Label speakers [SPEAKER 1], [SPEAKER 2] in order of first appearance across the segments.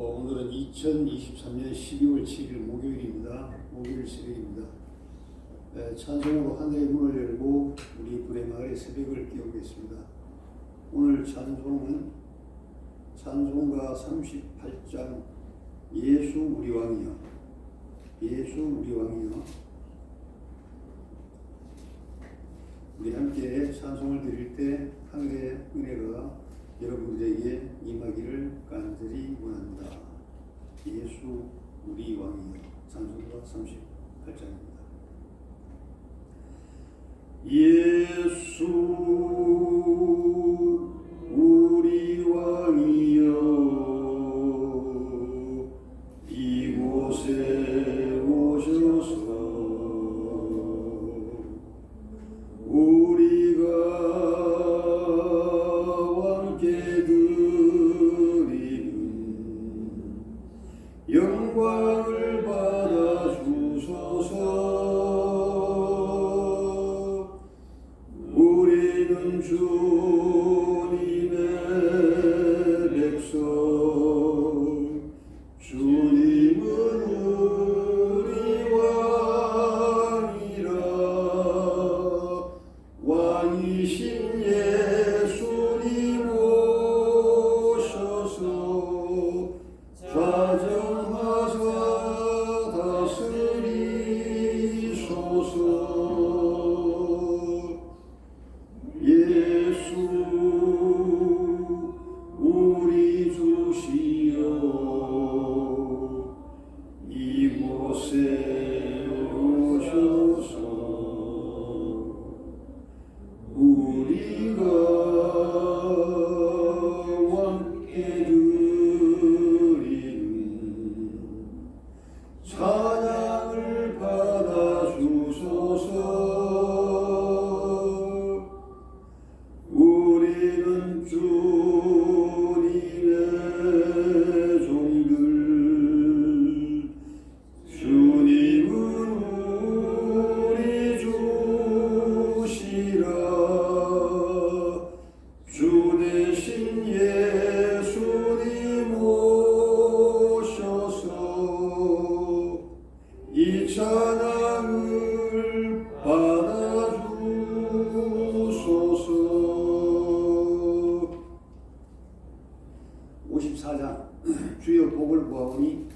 [SPEAKER 1] 오늘은 2023년 12월 7일 목요일입니다. 목요일 새벽입니다. 찬송으로 하늘의 문을 열고 우리 불의 마을의 새벽을 깨우겠습니다. 오늘 찬송은 찬송가 38장 예수 우리 왕이여, 예수 우리 왕이여. 우리 함께 찬송을 드릴 때 하늘의 은혜가 여러분들에게 임하기를 간절히 원합니다. 예수 우리 왕이여. 찬송가 38장입니다. 예수 우리 왕이여, 이곳에 오셔서 우리가 왕께 드리는 영광을 받아 주소서. 우리는 주님의 백성, 주님은 우리 왕이라. 왕이신 예수님 오셔서 좌정하사 다스리소서. 예수 우리 주시여, 이곳에 오셔서 우리가 왕께 드리는 찬양을 받아 주소서. 우리는 주님의 종들, 주님은 우리 주시라. 주 대신 예수님 오셔서 이 찬양을 받아 주소서. 54장 주여 복을 구하오니,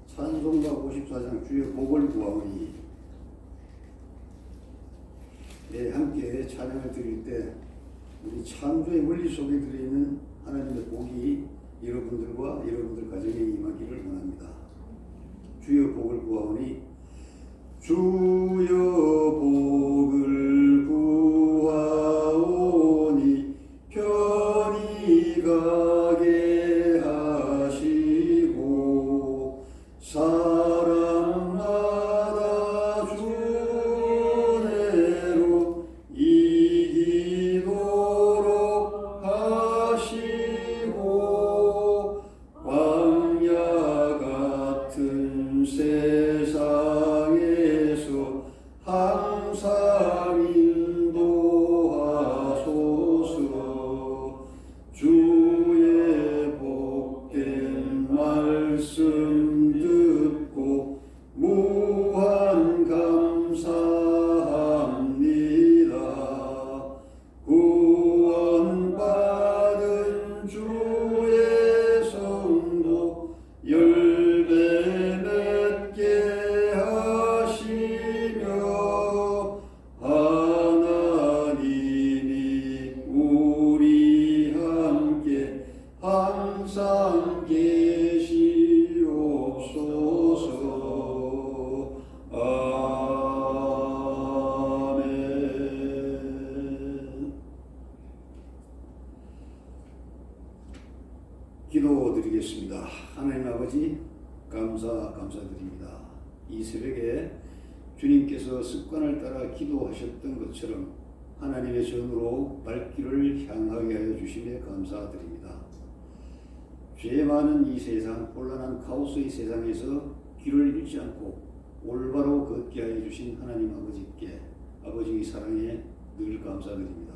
[SPEAKER 1] 찬송가 54장 주여 복을 구하오니. 함께 찬양을 드릴 때 우리 창조의 원리 속에 들어있는 하나님의 복이 여러분들과 여러분들 가정에 임하기를 원합니다. 주여 복을 구하오니, 주여 복을 구하오니 편히 가게 하시고 사람마다 주 은혜로 이기도록 하시고 광야 같은 세상에서 항상 인도하소서. 주의 복된 말씀 듣고 무한 감사합니다. 구원받은 주의 성도 열매 맺게 하시며 하나님이 우리 함께 항상 계시옵소서. 아멘. 기도드리겠습니다. 하나님 아버지, 감사드립니다. 이 새벽에 주님께서 습관을 따라 기도하셨던 것처럼 하나님의 전으로 발길을 향하게 하여 주심에 감사드립니다. 죄 많은 이 세상, 혼란한 카오스의 세상에서 길을 잃지 않고 올바로 걷게 하여 주신 하나님 아버지께 아버지의 사랑에 늘 감사드립니다.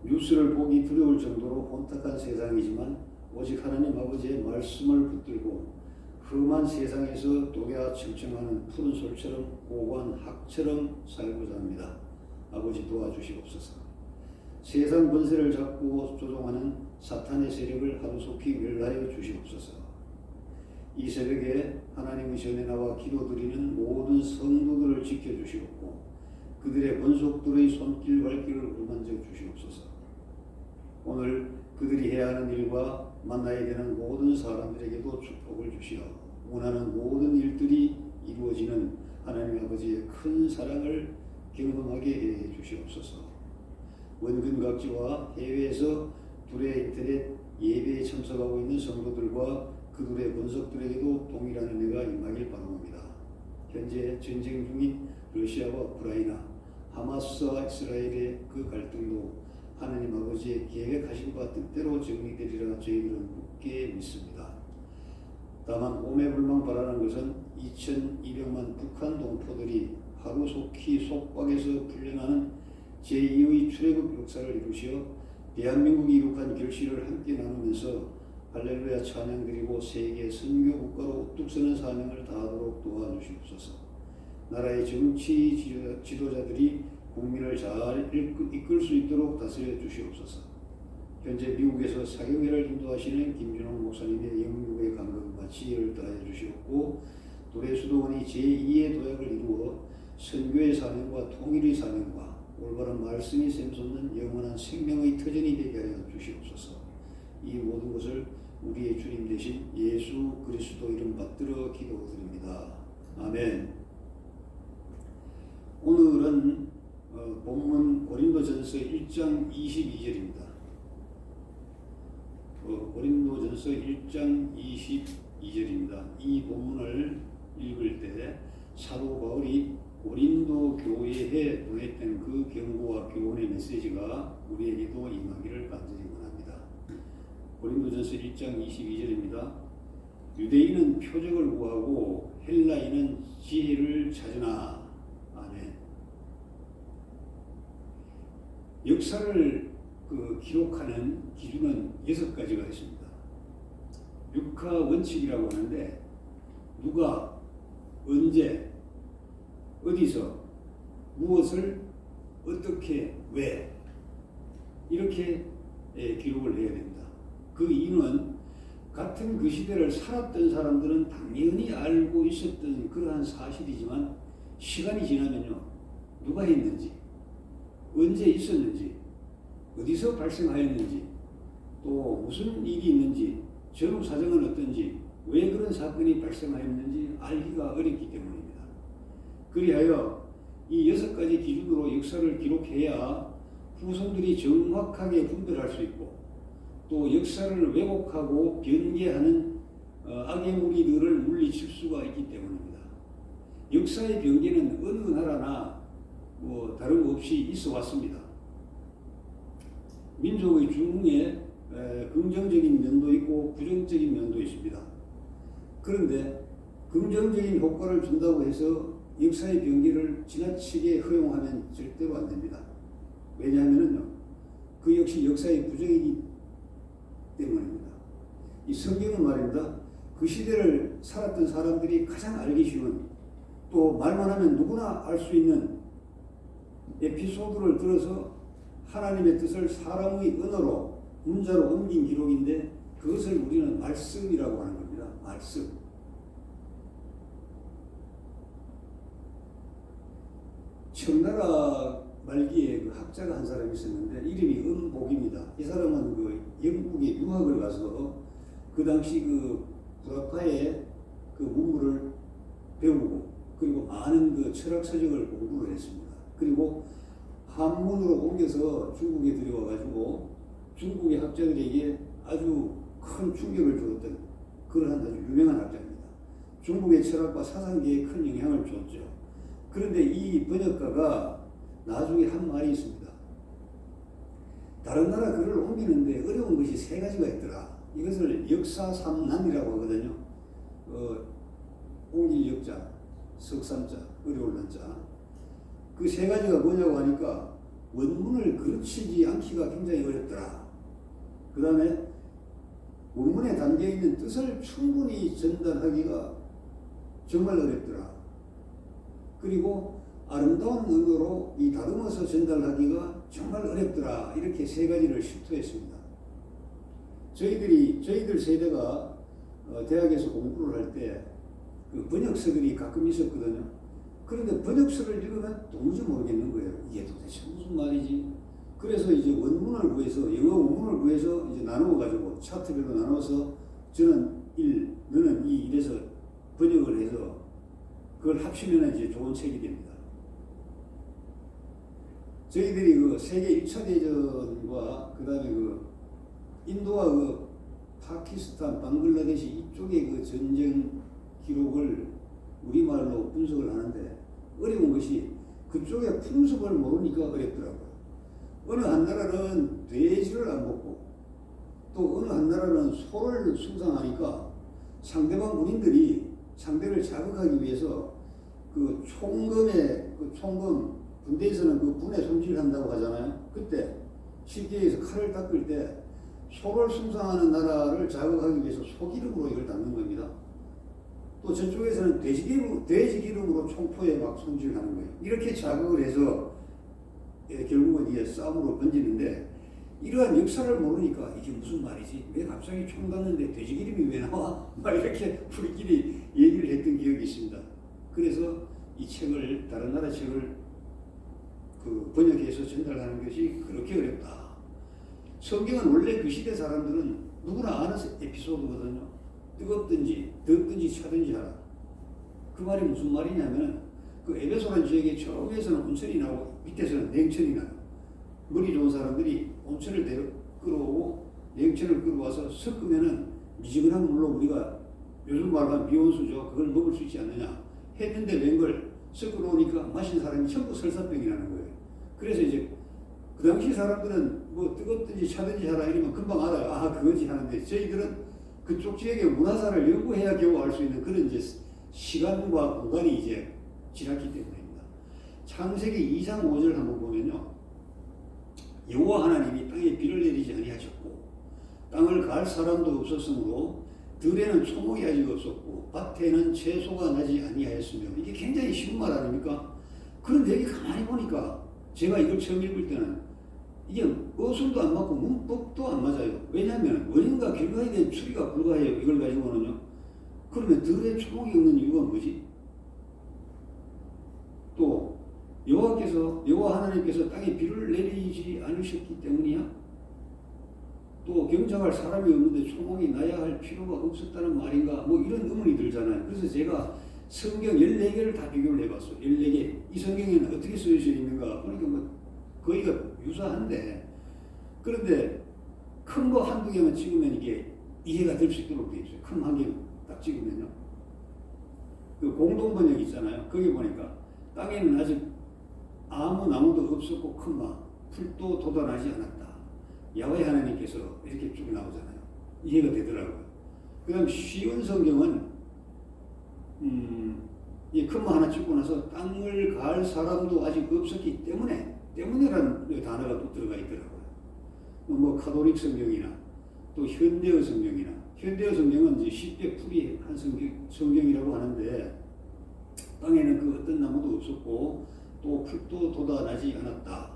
[SPEAKER 1] 뉴스를 보기 두려울 정도로 혼탁한 세상이지만 오직 하나님 아버지의 말씀을 붙들고 험한 세상에서 독야 청청하는 푸른 솔처럼 고고한 학처럼 살고자 합니다. 아버지 도와주시옵소서. 세상 권세를 잡고 조종하는 사탄의 세력을 하루속히 멸하여 주시옵소서. 이 새벽에 하나님의 전에 나와 기도드리는 모든 성도들을 지켜주시옵고 그들의 권속들의 손길 발길을 어루만져 주시옵소서. 오늘 그들이 해야 하는 일과 만나야 되는 모든 사람들에게도 축복을 주시어 원하는 모든 일들이 이루어지는 하나님 아버지의 큰 사랑을 경험하게 해 주시옵소서. 원근각지와 해외에서 둘의 인터넷 예배에 참석하고 있는 성도들과 그들의 권속들에게도 동일한 은혜가 임하길 바랍니다. 현재 전쟁 중인 러시아와 우크라이나, 하마스와 이스라엘의 그 갈등도 하나님 아버지의 계획하신 바 뜻대로 정리되리라 저희들은 굳게 믿습니다. 다만 오매불망 바라는 것은 2200만 북한 동포들이 하루속히 속박에서 풀려나는 제2의 출애굽 역사를 이루시어 대한민국이 이룩한 결실을 함께 나누면서 할렐루야 찬양 드리고 세계 선교 국가로 우뚝 서는 사명을 다하도록 도와주시옵소서. 나라의 정치 지도자들이 국민을 잘 이끌 수 있도록 다스려 주시옵소서. 현재 미국에서 사경회를 인도하시는 김준홍 목사님의 영육의 감각과 지혜를 다해 주시옵고 도래 수도원이 제2의 도약을 이루어 선교의 사명과 통일의 사명과 올바른 말씀이 샘솟는 영원한 생명의 터전이 되게 하여 주시옵소서. 이 모든 것을 우리의 주님 되신 예수 그리스도 이름 받들어 기도드립니다. 아멘. 오늘은 본문 고린도전서 1장 22절입니다. 고린도전서 1장 22절입니다. 이 본문을 읽을 때 사도 바울이 고린도 교회에 보냈던 그 경고와 교훈의 메시지가 우리에게도 임하기를 간절히 원합니다. 고린도전서 1장 22절입니다. 유대인은 표적을 구하고 헬라인은 지혜를 찾으나. 아멘. 역사를 기록하는 기준은 6가지가 있습니다. 육하 원칙이라고 하는데 누가 언제 어디서 무엇을 어떻게 왜 이렇게 기록을 해야 됩니다. 그 이유는 같은 그 시대를 살았던 사람들은 당연히 알고 있었던 그러한 사실이지만 시간이 지나면요 누가 했는지 언제 있었는지 어디서 발생하였는지 또 무슨 일이 있는지 전후 사정은 어떤지 왜 그런 사건이 발생하였는지 알기가 어렵기 때문입니다. 그리하여 이 6가지 기준으로 역사를 기록해야 후손들이 정확하게 분별할 수 있고 또 역사를 왜곡하고 변개하는 악의 무리들을 물리칠 수가 있기 때문입니다. 역사의 변개는 어느 나라나 다름없이 있어 왔습니다. 민족의 중흥에 긍정적인 면도 있고 부정적인 면도 있습니다. 그런데 긍정적인 효과를 준다고 해서 역사의 변개를 지나치게 허용하면 절대로 안 됩니다. 왜냐하면요, 그 역시 역사의 부정이기 때문입니다. 이 성경은 말입니다. 그 시대를 살았던 사람들이 가장 알기 쉬운 또 말만 하면 누구나 알 수 있는 에피소드를 들어서 하나님의 뜻을 사람의 언어로 문자로 옮긴 기록인데 그것을 우리는 말씀이라고 하는 겁니다. 말씀. 청나라 말기에 그 학자가 한 사람이 있었는데 이름이 은복입니다. 이 사람은 그 영국에 유학을 가서 그 당시 그 구라파의 그 문물을 배우고 그리고 많은 그 철학 서적을 공부를 했습니다. 그리고 한문으로 옮겨서 중국에 들여와가지고 중국의 학자들에게 아주 큰 충격을 주었던 그러한 아주 유명한 학자입니다. 중국의 철학과 사상계에 큰 영향을 줬죠. 그런데 이 번역가가 나중에 한 말이 있습니다. 다른 나라 글을 옮기는데 어려운 것이 3가지가 있더라. 이것을 역사삼난이라고 하거든요. 옮길 역자, 석삼자, 어려울 난자. 그 3가지가 뭐냐고 하니까 원문을 그르치지 않기가 굉장히 어렵더라. 그 다음에 원문에 담겨있는 뜻을 충분히 전달하기가 정말 어렵더라. 그리고 아름다운 언어로 이 다듬어서 전달하기가 정말 어렵더라. 이렇게 세 가지를 실토했습니다. 저희들 세대가 대학에서 공부를 할 때 그 번역서들이 가끔 있었거든요. 그런데 번역서를 읽으면 도무지 모르겠는 거예요. 이게 도대체 무슨 말이지? 그래서 이제 원문을 구해서, 영어 원문을 구해서 이제 나누어가지고 차트별로 나눠서 저는 1, 너는 2 이래서 번역을 해서 그걸 합치면 이제 좋은 책이 됩니다. 저희들이 그 세계 1차 대전과 그 다음에 그 인도와 그 파키스탄, 방글라데시 이쪽의 그 전쟁 기록을 우리말로 분석을 하는데 어려운 것이 그쪽의 풍습을 모르니까 어렵더라고요. 어느 한 나라는 돼지를 안 먹고 또 어느 한 나라는 소를 숭상하니까 상대방 군인들이 상대를 자극하기 위해서 그 총검 군대에서는 그 분에 손질한다고 하잖아요. 그때 실제에서 칼을 닦을 때 소를 숭상하는 나라를 자극하기 위해서 소기름으로 이걸 닦는 겁니다. 또 저쪽에서는 돼지 기름으로 총포에 막 손질하는 거예요. 이렇게 자극을 해서 결국은 이게 싸움으로 번지는데 이러한 역사를 모르니까 이게 무슨 말이지? 왜 갑자기 총 닿는데 돼지 기름이 왜 나와? 막 이렇게 우리끼리 얘기를 했던 기억이 있습니다. 그래서 이 책을 다른 나라 책을 그 번역해서 전달하는 것이 그렇게 어렵다. 성경은 원래 그 시대 사람들은 누구나 아는 에피소드거든요. 뜨겁든지 덥든지 차든지 하라. 그 말이 무슨 말이냐면 그 에베소란 지역에 저 위에서는 온천이 나오고 밑에서는 냉천이 나요. 머리 좋은 사람들이 온천을 끌어오고 냉천을 끌어와서 섞으면은 미지근한 물로 우리가 요즘 말하면 비온수죠. 그걸 먹을 수 있지 않느냐 했는데 웬걸 섞어 놓으니까 마신 사람이 전부 설사병이 나는 거예요. 그래서 이제 그 당시 사람들은 뭐 뜨겁든지 차든지 하라 이러면 금방 알아요. 아 그거지 하는데 저희들은 그쪽 지역의 문화사를 연구해야 겨우 알 수 있는 그런 이제 시간과 공간이 이제 지났기 때문입니다. 창세기 2장 5절 한번 보면요. 여호와 하나님이 땅에 비를 내리지 아니하셨고 땅을 갈 사람도 없었으므로 들에는 초목이 아직 없었고 밭에는 채소가 나지 아니하였으며 이게 굉장히 쉬운 말 아닙니까? 그런데 여기 가만히 보니까 제가 이걸 처음 읽을 때는 이게 어순도 안 맞고 문법도 안 맞아요. 왜냐하면 원인과 결과에 대한 추리가 불가해요. 이걸 가지고는요. 그러면 들에 초목이 없는 이유가 뭐지? 또 여호와 하나님께서 땅에 비를 내리지 않으셨기 때문이야? 또 경작할 사람이 없는데 초목이 나야 할 필요가 없었다는 말인가? 뭐 이런 의문이 들잖아요. 그래서 제가 성경 14개를 다 비교를 해봤어요. 14개. 이 성경에는 어떻게 쓰여져 있는가? 그러니까 뭐 거의가 유사한데 그런데 큰 거 한두 개만 찍으면 이게 이해가 될 수 있도록 되어 있어요. 큰 한 개 딱 찍으면요. 그 공동번역 있잖아요. 거기 보니까 땅에는 아직 아무 나무도 없었고 큰 마, 풀도 돋아나지 않았다. 야훼 하나님께서 이렇게 쭉 나오잖아요. 이해가 되더라고요. 그 다음 쉬운 성경은 이 큰 마 하나 찍고 나서 땅을 갈 사람도 아직 없었기 때문에라는 단어가 또 들어가 있더라고요. 뭐 카톨릭 성경이나 또 현대어 성경이나 현대어 성경은 이제 쉽게 풀이한 성경이라고 하는데 땅에는 그 어떤 나무도 없었고 또 풀도 돋아나지 않았다.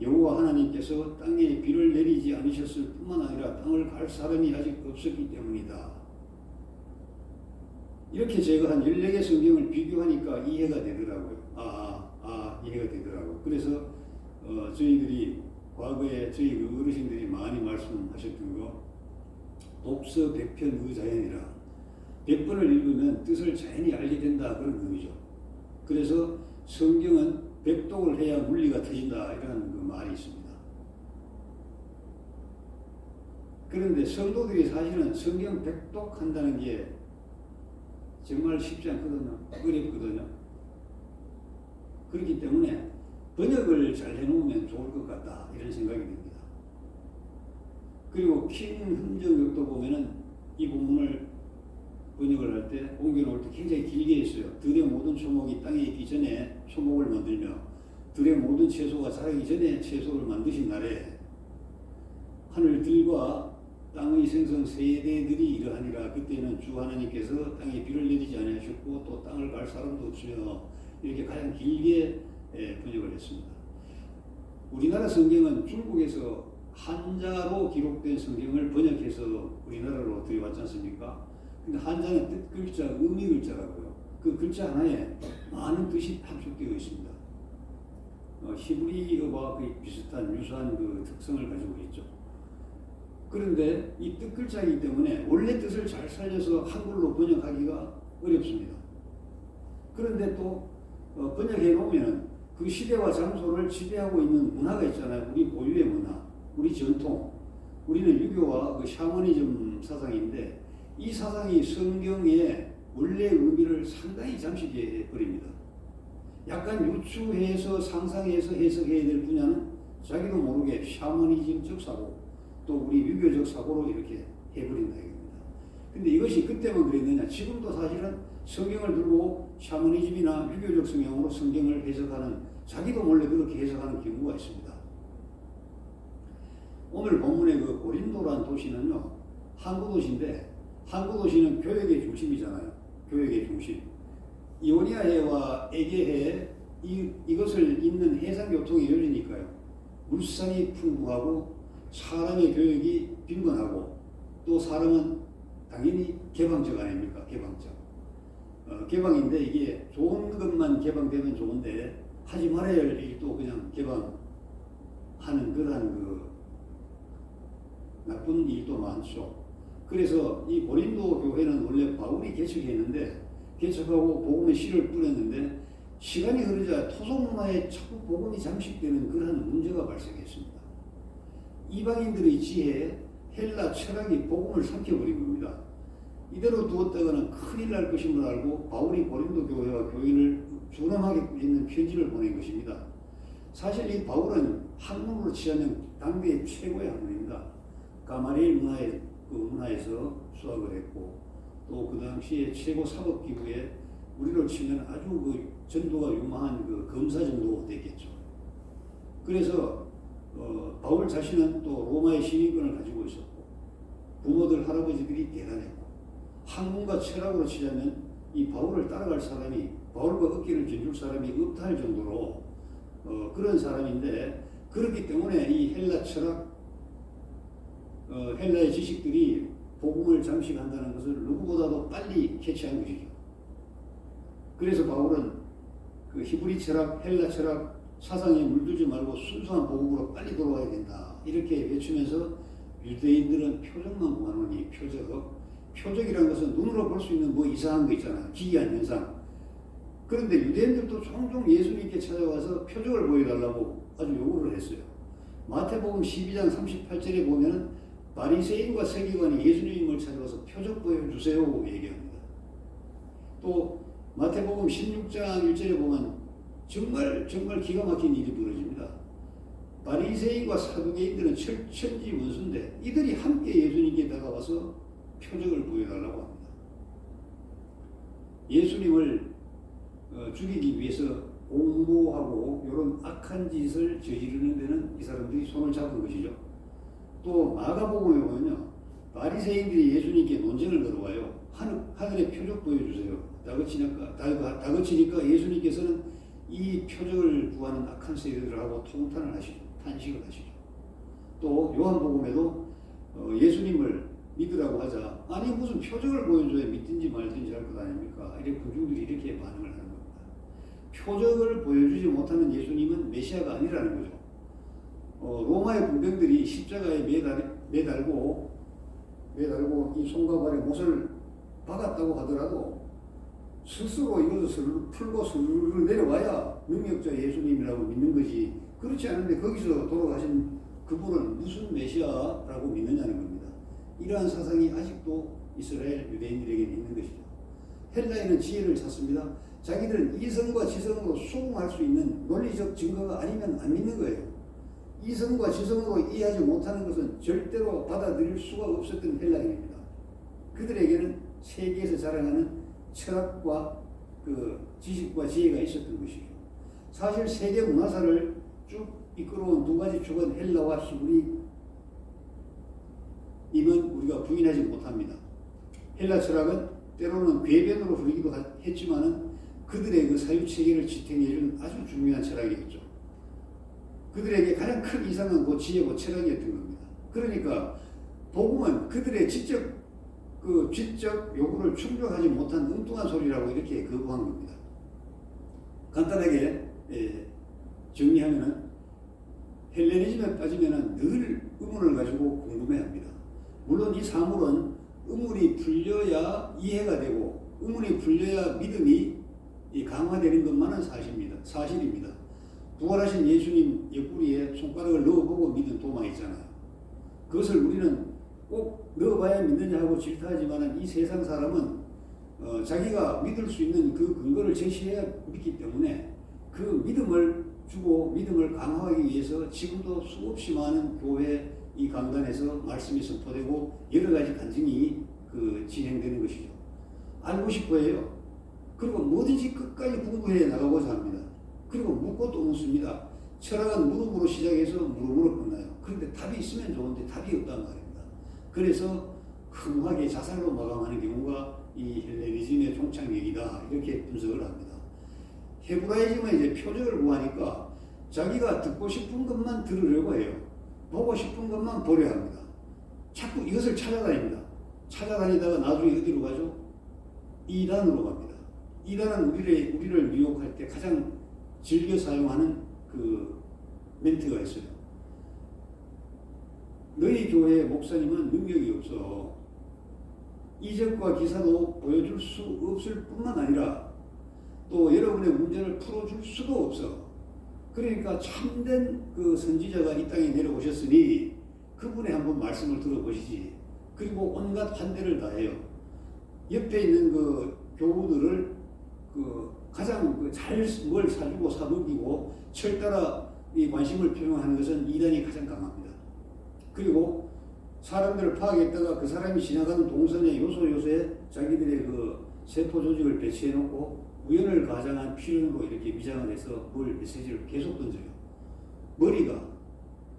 [SPEAKER 1] 여호와 하나님께서 땅에 비를 내리지 않으셨을 뿐만 아니라 땅을 갈 사람이 아직 없었기 때문이다. 이렇게 제가 한 14개 성경을 비교하니까 이해가 되더라고요. 이해가 되더라고요. 그래서 저희들이 과거에 저희 어르신들이 많이 말씀하셨던 거 독서 100편 의자연이라 100번을 읽으면 뜻을 자연히 알게 된다 그런 의미죠. 그래서 성경은 100독을 해야 물리가 터진다 이런 그 말이 있습니다. 그런데 성도들이 사실은 성경 100독 한다는 게 정말 쉽지 않거든요. 어렵거든요. 그렇기 때문에 번역을 잘 해놓으면 좋을 것 같다 이런 생각이 듭니다. 그리고 킹 흔적역도 보면은 이 본문을 번역을 할 때 옮겨놓을 때 굉장히 길게 했어요. 들의 모든 초목이 땅에 있기 전에 초목을 만들며 들의 모든 채소가 자라기 전에 채소를 만드신 날에 하늘들과 땅의 생성 세대들이 이러하니라. 그때는 주 하나님께서 땅에 비를 내리지 아니하셨고 또 땅을 갈 사람도 없으며 이렇게 가장 길게 번역을 했습니다. 우리나라 성경은 중국에서 한자로 기록된 성경을 번역해서 우리나라로 들여왔지 않습니까? 근데 한자는 뜻 글자, 의미 글자라고요. 그 글자 하나에 많은 뜻이 함축되어 있습니다. 히브리어와 거의 비슷한 유사한 그 특성을 가지고 있죠. 그런데 이 뜻 글자이기 때문에 원래 뜻을 잘 살려서 한글로 번역하기가 어렵습니다. 그런데 또 번역해 놓으면 그 시대와 장소를 지배하고 있는 문화가 있잖아요. 우리 고유의 문화, 우리 전통. 우리는 유교와 그 샤머니즘 사상인데 이 사상이 성경의 원래 의미를 상당히 잠식해 버립니다. 약간 유추해서 상상해서 해석해야 될 분야는 자기도 모르게 샤머니즘적 사고 또 우리 유교적 사고로 이렇게 해버린다 이겁니다. 근데 이것이 그때만 그랬느냐? 지금도 사실은 성경을 들고 샤머니즘이나 유교적 성향으로 성경을 해석하는, 자기도 몰래 그렇게 해석하는 경우가 있습니다. 오늘 본문의 그 고린도라는 도시는요, 항구 도시인데 항구 도시는 교역의 중심이잖아요. 교역의 중심. 이오니아해와 에게해 이것을 잇는 해상교통이 이루어지니까요. 물산이 풍부하고 사람의 교역이 빈번하고 또 사람은 당연히 개방적 아닙니까? 개방적. 개방인데 이게 좋은 것만 개방되면 좋은데 하지 말아야 할 일도 그냥 개방하는 그러한 그 나쁜 일도 많죠. 그래서 이 고린도 교회는 원래 바울이 개척했는데 개척하고 복음의 씨를 뿌렸는데 시간이 흐르자 토속문화에 자꾸 복음이 잠식되는 그러한 문제가 발생했습니다. 이방인들의 지혜에 헬라 철학이 복음을 삼켜버린 겁니다. 이대로 두었다가는 큰일 날 것임을 알고 바울이 고린도 교회와 교인을 준엄하게 꾸짖는 편지를 보낸 것입니다. 사실 이 바울은 학문으로 치자면 당대의 최고의 학문입니다. 가마리엘 문화에서 수학을 했고 또 그 당시에 최고 사법기구에 우리로 치면 아주 그 전도가 유망한 그 검사 정도 됐겠죠. 그래서 바울 자신은 또 로마의 시민권을 가지고 있었고 부모들 할아버지들이 대단했고 학문과 철학으로 치자면 이 바울을 따라갈 사람이, 바울과 어깨를 견줄 사람이 없다 할 정도로 그런 사람인데, 그렇기 때문에 이 헬라 철학, 헬라의 지식들이 복음을 잠식한다는 것을 누구보다도 빨리 캐치한 것이죠. 그래서 바울은 그 히브리 철학, 헬라 철학 사상에 물들지 말고 순수한 복음으로 빨리 돌아와야 된다 이렇게 외치면서 유대인들은 표적만 보아노니 표적이라는 것은 눈으로 볼 수 있는 뭐 이상한 거 있잖아요. 기이한 현상. 그런데 유대인들도 종종 예수님께 찾아와서 표적을 보여달라고 아주 요구를 했어요. 마태복음 12장 38절에 보면은 바리새인과 서기관이 예수님을 찾아와서 표적 보여주세요 얘기합니다. 또 마태복음 16장 1절에 보면 정말 기가 막힌 일이 벌어집니다. 바리새인과 사두개인들은 천지 원수인데 이들이 함께 예수님께 다가와서 표적을 보여달라고 합니다. 예수님을 죽이기 위해서 공모하고 이런 악한 짓을 저지르는 데는 이 사람들이 손을 잡은 것이죠. 또 마가복음에 보면요, 바리새인들이 예수님께 논쟁을 걸어와요. 하늘의 표적 보여주세요. 다그치니까 예수님께서는 이 표적을 구하는 악한 세대들을 하고 통탄을 하시죠. 탄식을 하시죠. 또 요한복음에도 예수님을 믿으라고 하자, 아니 무슨 표적을 보여줘야 믿든지 말든지 할 것 아닙니까? 이렇게 군중들이 이렇게 반응을 하는 겁니다. 표적을 보여주지 못하는 예수님은 메시아가 아니라는 거죠. 로마의 군병들이 십자가에 매달고 이 손과 발에 못을 박았다고 하더라도 스스로 이것을 풀고 스르르 내려와야 능력자 예수님이라고 믿는 것이, 그렇지 않은데 거기서 돌아가신 그분을 무슨 메시아라고 믿느냐는 겁니다. 이러한 사상이 아직도 이스라엘 유대인들에게 있는 것이죠. 헬라인은 지혜를 찾습니다. 자기들은 이성과 지성으로 수긍할 수 있는 논리적 증거가 아니면 안 믿는 거예요. 이성과 지성으로 이해하지 못하는 것은 절대로 받아들일 수가 없었던 헬라인입니다. 그들에게는 세계에서 자랑하는 철학과 그 지식과 지혜가 있었던 것이죠. 사실 세계 문화사를 쭉 이끌어온 두 가지 축은 헬라와 히브리, 임은 우리가 부인하지 못합니다. 헬라 철학은 때로는 궤변으로 부르기도 했지만은 그들의 그 사유 체계를 지탱해준 아주 중요한 철학이었죠. 그들에게 가장 큰 이상은 그 지혜고 철학이었던 겁니다. 그러니까 복음은 그들의 지적 요구를 충족하지 못한 엉뚱한 소리라고 이렇게 거부한 겁니다. 간단하게 정리하면은 헬레니즘에 빠지면은 늘 의문을 가지고 궁금해합니다. 물론 이 사물은 의문이 풀려야 이해가 되고 의문이 풀려야 믿음이 강화되는 것만은 사실입니다. 부활하신 예수님 옆구리에 손가락을 넣어보고 믿은 도마 있잖아요. 그것을 우리는 꼭 넣어봐야 믿느냐 하고 질타하지만 이 세상 사람은 자기가 믿을 수 있는 그 근거를 제시해야 믿기 때문에 그 믿음을 주고 믿음을 강화하기 위해서 지금도 수없이 많은 교회 이 강단에서 말씀이 선포되고 여러 가지 간증이 진행되는 것이죠. 알고 싶어 해요. 그리고 뭐든지 끝까지 공부해 나가고자 합니다. 그리고 묻고 또 묻습니다. 철학은 물음으로 시작해서 물음으로 끝나요. 그런데 답이 있으면 좋은데 답이 없단 말입니다. 그래서 흠하게 자살로 마감하는 경우가 이 헬레니즘의 종착역이다 이렇게 분석을 합니다. 헤브라이즘은 이제 표적을 구하니까 자기가 듣고 싶은 것만 들으려고 해요. 보고 싶은 것만 보려 합니다. 자꾸 이것을 찾아다닙니다. 찾아다니다가 나중에 어디로 가죠? 이단으로 갑니다. 이단은 우리를 미혹할 때 가장 즐겨 사용하는 그 멘트가 있어요. 너희 교회 목사님은 능력이 없어. 이적과 기사도 보여줄 수 없을 뿐만 아니라 또 여러분의 문제를 풀어줄 수도 없어. 그러니까 참된 그 선지자가 이 땅에 내려오셨으니 그분의 한번 말씀을 들어보시지. 그리고 온갖 환대를 다해요. 옆에 있는 그 교우들을 가장 잘 뭘 사주고 사먹이고 철따라 이 관심을 표명하는 것은 이단이 가장 강합니다. 그리고 사람들을 파악했다가 그 사람이 지나가는 동선의 요소에 자기들의 그 세포 조직을 배치해 놓고 우연을 가장한 필연으로 이렇게 위장을 해서 메시지를 계속 던져요. 머리가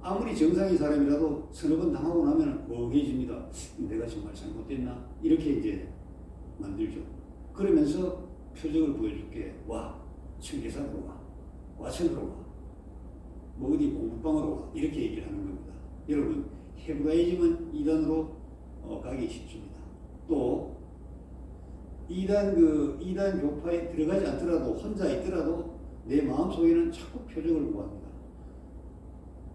[SPEAKER 1] 아무리 정상인 사람이라도 서너 번 당하고 나면 멍해집니다. 내가 정말 잘못됐나? 이렇게 이제 만들죠. 그러면서 표적을 보여줄게. 와, 청계산으로 와. 와천으로 와. 뭐 어디 공부방으로 와. 이렇게 얘기를 하는 겁니다. 여러분, 헤브라이즘은 이단으로 가기 쉽습니다. 또 이단 교파에 들어가지 않더라도 혼자 있더라도 내 마음속에는 자꾸 표적을 구합니다.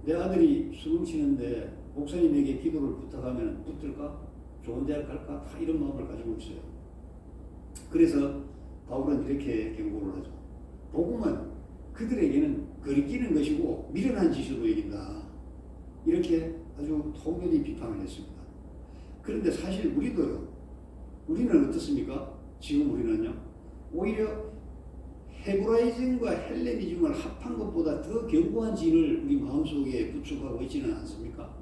[SPEAKER 1] 내 아들이 수능 치는데 목사님에게 기도를 부탁하면 붙을까? 좋은 대학 갈까? 다 이런 마음을 가지고 있어요. 그래서 바울은 이렇게 경고를 하죠. 복음은 그들에게는 거리끼는 것이고 미련한 짓으로 여긴다. 이렇게 아주 통렬히 비판을 했습니다. 그런데 사실 우리는 어떻습니까? 지금 우리는요. 오히려 헤브라이즘과 헬레니즘을 합한 것보다 더 견고한 진을 우리 마음속에 구축하고 있지는 않습니까?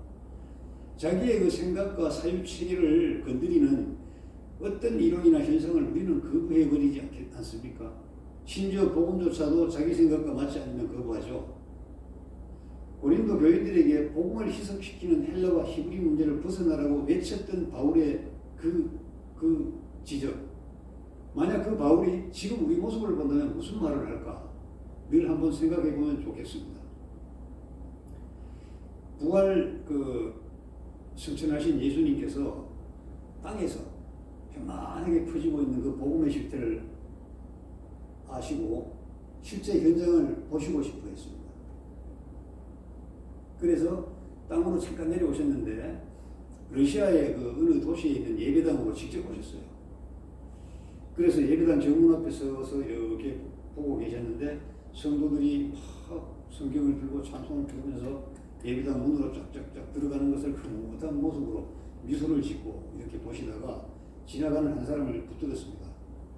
[SPEAKER 1] 자기의 그 생각과 사유 체계를 건드리는 어떤 이론이나 현상을 우리는 거부해버리지 않습니까? 심지어 복음조차도 자기 생각과 맞지 않으면 거부하죠. 고린도 교인들에게 복음을 희석시키는 헬라와 히브리 문제를 벗어나라고 외쳤던 바울의 그 지적. 만약 그 바울이 지금 우리 모습을 본다면 무슨 말을 할까? 늘 한번 생각해 보면 좋겠습니다. 부활 승천하신 예수님께서 땅에서 편안하게 퍼지고 있는 그 복음의 실태를 아시고 실제 현장을 보시고 싶어 했습니다. 그래서 땅으로 잠깐 내려오셨는데 러시아의 그 어느 도시에 있는 예배당으로 직접 오셨어요. 그래서 예배당 정문 앞에 서서 이렇게 보고 계셨는데 성도들이 막 성경을 들고 찬송을 부르면서 예배당 문으로 쫙쫙쫙 들어가는 것을 흐뭇한 모습으로 미소를 짓고 이렇게 보시다가 지나가는 한 사람을 붙들었습니다.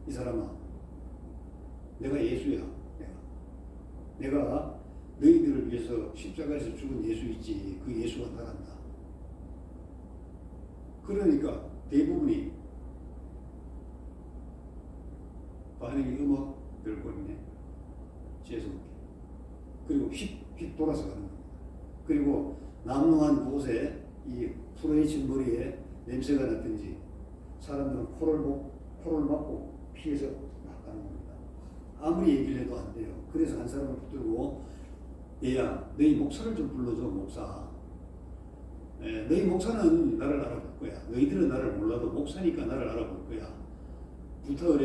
[SPEAKER 1] 이 사람아, 내가 예수야. 내가 너희들을 위해서 십자가에서 죽은 예수 있지. 그 예수가 나간다. 그러니까 대부분이 반응이 음악 들고 있네. 죄송하게. 그리고 휙 돌아서 가는 겁니다. 그리고 남루한 곳에 이 풀어헤친 머리에 냄새가 났든지 사람들은 코를 막고 피해서 나가는 겁니다. 아무리 얘기를 해도 안 돼요. 그래서 한 사람을 붙들고 얘야 너희 목사를 좀 불러줘 목사. 너희 목사는 나를 알아볼 거야. 너희들은 나를 몰라도 목사니까 나를 알아볼 거야. 부탁을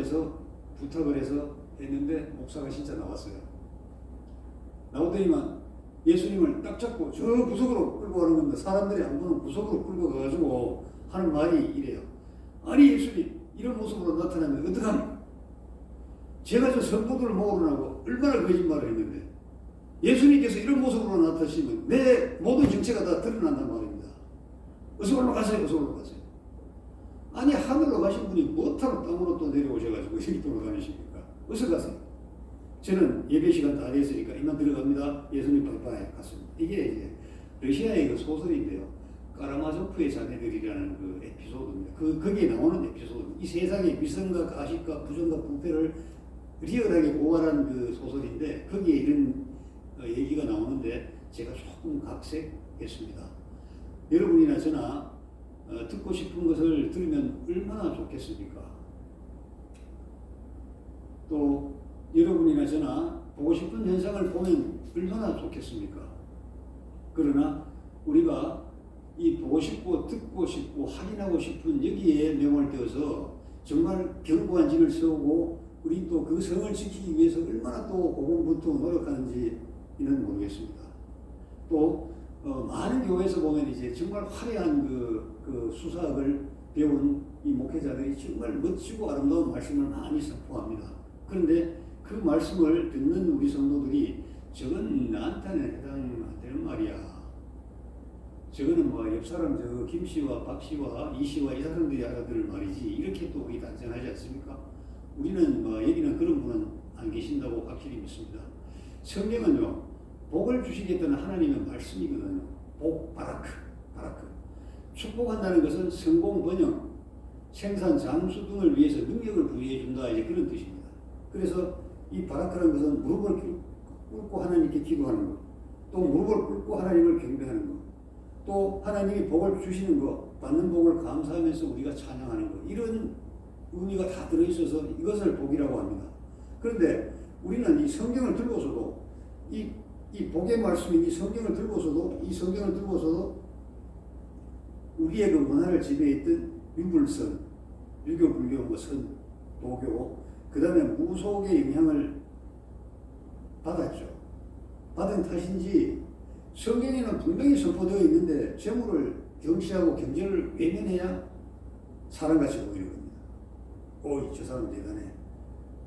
[SPEAKER 1] 해서 했는데 목사가 진짜 나왔어요. 나오더니만 예수님을 딱 잡고 저 구석으로 끌고 가는 건데 사람들이 안 보는 구석으로 끌고 가가지고 하는 말이 이래요. 아니 예수님 이런 모습으로 나타나면 어떡합니까? 제가 저 성도들을 모으려고 얼마나 거짓말을 했는데 예수님께서 이런 모습으로 나타나시면 내 모든 정체가 다 드러난단 말입니다. 어서 올라가세요. 어서 올라가세요. 아니 하늘로 가신 분이 못하러 땅으로 또 내려오셔가지고 여기 돌아다니십니까? 어서 가세요. 저는 예배 시간 다 됐으니까 이만 들어갑니다. 예수님 빠이빠이 갔습니다. 이게 이제 러시아의 그 소설인데요. 까라마조프의 자매들이라는 그 에피소드입니다. 거기에 나오는 에피소드. 이 세상의 위선과 가식과 부정과 부패를 리얼하게 고발한 그 소설인데 거기에 이런 얘기가 나오는데 제가 조금 각색했습니다. 여러분이나 저나 듣고 싶은 것을 들으면 얼마나 좋겠습니까? 또 여러분이나 저나 보고 싶은 현상을 보면 얼마나 좋겠습니까? 그러나 우리가 이 보고 싶고 듣고 싶고 확인하고 싶은 여기에 매몰되어서 정말 견고한 진을 세우고 우리 또 그 성을 지키기 위해서 얼마나 또 고군분투 노력하는지는 모르겠습니다. 또 많은 교회에서 보면 이제 정말 화려한 그 수사학을 배운 이 목회자들이 정말 멋지고 아름다운 말씀을 많이 선포합니다. 그런데 그 말씀을 듣는 우리 성도들이 저건 나한테는 해당 안 되는 말이야. 저거는 뭐 옆 사람 저 김 씨와 박 씨와 이 씨와 이 사람들이 알아들을 말이지 이렇게 또 우리 단정하지 않습니까? 우리는 뭐 여기는 그런 분은 안 계신다고 확실히 믿습니다. 성경은요 복을 주시겠다는 하나님의 말씀이거든요. 복 바라크. 축복한다는 것은 성공 번영, 생산 장수 등을 위해서 능력을 부여해 준다 이제 그런 뜻입니다. 그래서 이 바라크라는 것은 무릎을 꿇고 하나님께 기도하는 것, 또 무릎을 꿇고 하나님을 경배하는 것, 또 하나님이 복을 주시는 것, 받는 복을 감사하면서 우리가 찬양하는 것, 이런 의미가 다 들어있어서 이것을 복이라고 합니다. 그런데 우리는 이 성경을 들고서도 이 복의 말씀인 이 성경을 들고서도 우리의 그 문화를 지배했던 유불선, 유교, 불교, 뭐 선, 도교, 그 다음에 무속의 영향을 받았죠. 받은 탓인지 성경에는 분명히 선포되어 있는데 재물을 경시하고 경제를 외면해야 사람같이 보이는 겁니다. 오이 저 사람 대단해.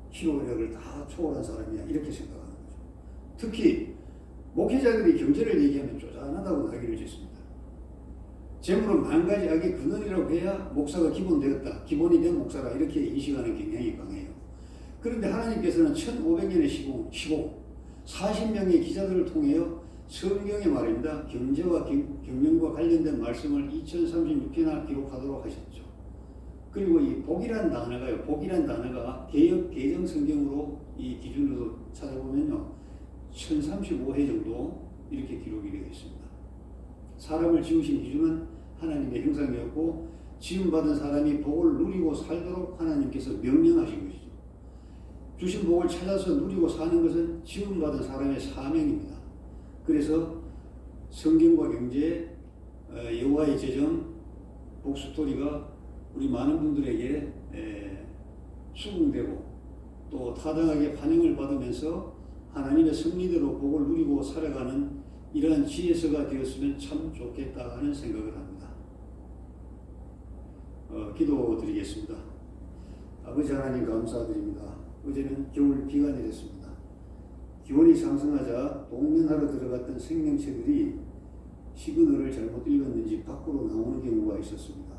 [SPEAKER 1] 희로력을 다 초월한 사람이야. 이렇게 생각하는 거죠. 특히 목회자들이 경제를 얘기하면 쪼잔하다고 나귀를 짓습니다. 재물은 만 가지 악의 근원이라고 해야 목사가 기본되었다. 기본이 된 목사라 이렇게 인식하는 경향이 강해요. 그런데 하나님께서는 1500년의 시공 40명의 기자들을 통하여 성경의 말입니다. 경제와 경영과 관련된 말씀을 2036회나 기록하도록 하셨죠. 그리고 이 복이란 단어가요. 복이란 단어가 개역 개정 성경으로 이 기준으로 찾아보면요. 1035회 정도 이렇게 기록이 되어 있습니다. 사람을 지으신 기준은 하나님의 형상이었고 지음받은 사람이 복을 누리고 살도록 하나님께서 명령하신 것이죠. 주신 복을 찾아서 누리고 사는 것은 지음받은 사람의 사명입니다. 그래서 성경과 경제, 여호와의 재정, 복스토리가 우리 많은 분들에게 수긍되고 또 타당하게 환영을 받으면서 하나님의 섭리대로 복을 누리고 살아가는 이러한 지혜서가 되었으면 참 좋겠다 하는 생각을 합니다. 기도드리겠습니다. 아버지 하나님 감사드립니다. 어제는 겨울 비가 내렸습니다. 기온이 상승하자 동면하러 들어갔던 생명체들이 시그널을 잘못 읽었는지 밖으로 나오는 경우가 있었습니다.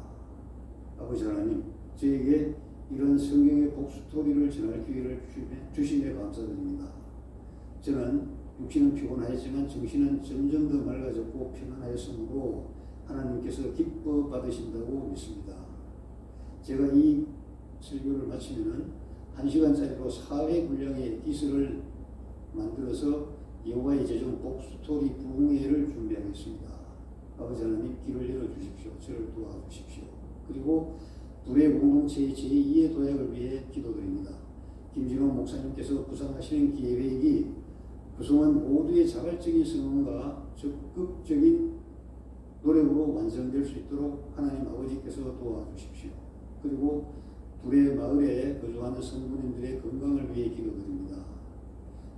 [SPEAKER 1] 아버지 하나님, 저에게 이런 성경의 복스토리를 전할 기회를 주심에 감사드립니다. 저는 육신은 피곤하였지만 정신은 점점 더 맑아졌고 평안하였으므로 하나님께서 기뻐 받으신다고 믿습니다. 제가 이 설교를 마치면은 1시간짜리로 4회 분량의 기술을 만들어서 여호와의 재정 복스토리 부흥회를 준비하겠습니다. 아버지 하나님 길을 열어주십시오. 저를 도와주십시오. 그리고 불의 공동체의 제2의 도약을 위해 기도드립니다. 김진호 목사님께서 구상하시는 계획이 구성원 모두의 자발적인 성원과 적극적인 노력으로 완성될 수 있도록 하나님 아버지께서 도와주십시오. 그리고 불의 마을에 거주하는 성도님들의 건강을 위해 기도드립니다.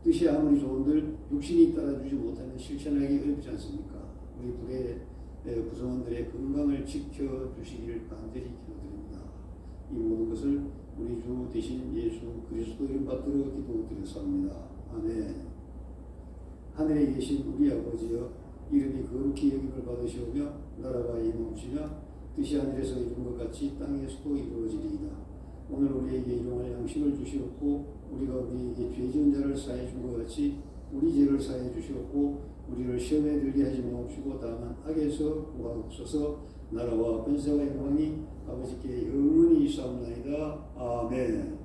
[SPEAKER 1] 뜻이 아무리 좋은들 육신이 따라주지 못하면 실천하기 어렵지 않습니까? 우리 불의 구성원들의 건강을 지켜주시기를 간절히 기도드립니다. 이 모든 것을 우리 주 되신 예수 그리스도 이름 받들어 기도드렸사옵니다. 아멘. 하늘에 계신 우리 아버지여, 이름이 거룩히 여김을 받으시오며 나라가 임하옵시며 뜻이 하늘에서 이룬 것 같이 땅에서도 이루어지리이다. 오늘 우리에게 일용할 양식을 주시옵고 우리가 우리에게 죄 지은 자를 사해 준 것 같이 우리 죄를 사해 주시옵고 우리를 시험에 들게 하지 마옵시고 다만 악에서 구하옵소서. 나라와 권세와 영광이 아버지께 영원히 있사옵나이다. 아멘.